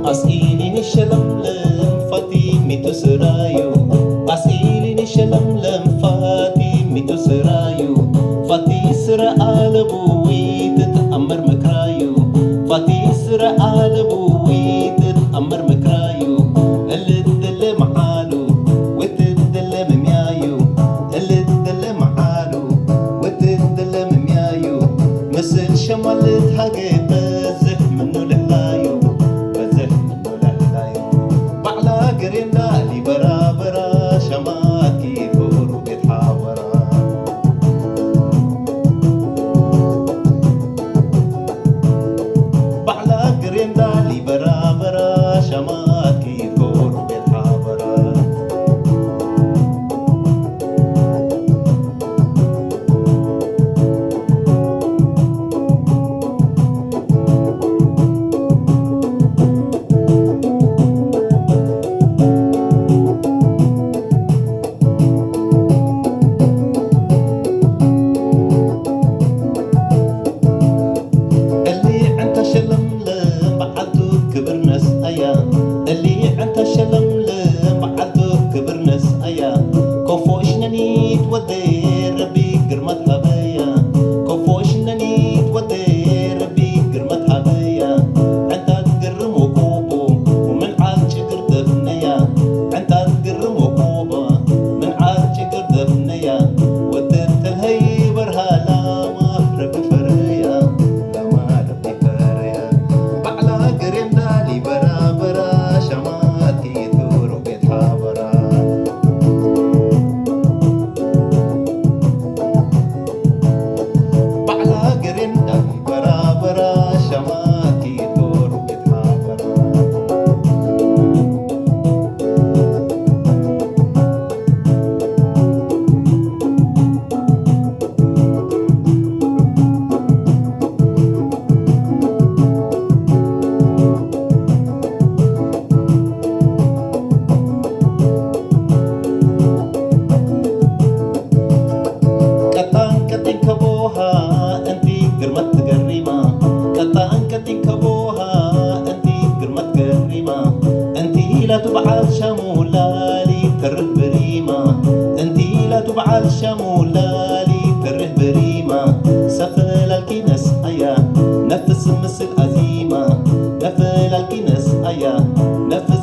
Asilini shalamlam Fatimito Sarayo Asilini shalamlam Fatimito Sarayo Fati Sra Alabuwi Amar Makrayo Fati Sra Alabuwi Amar Makrayo Alidil Mahalu Witidil Mimiayo Alidil Mahalu Witidil Mimiayo Masil Shamalit Hagib Bazih Manu Lahayo اللي عنده شلملم بعدو كبر ناس ايا كوفوش ننيت ودير ربي قرمت هبايا كوفوش ننيت ودير ربي قرمت هبايا عندها تقرم وكوبو ومن عاد شكر دفنيا عندها تقرم وكوبو من عاد شكر دفنيا ودت الهي برها لا ما ربي فريا لا ما ربي فريا بعلا قرم دالي برا لا تبعل شمولالي تره بريمة انتي لا تبعل شمولالي تره بريمة سفل الكنس ايا نفس مثل عزيمة نفل الكنس ايا نفس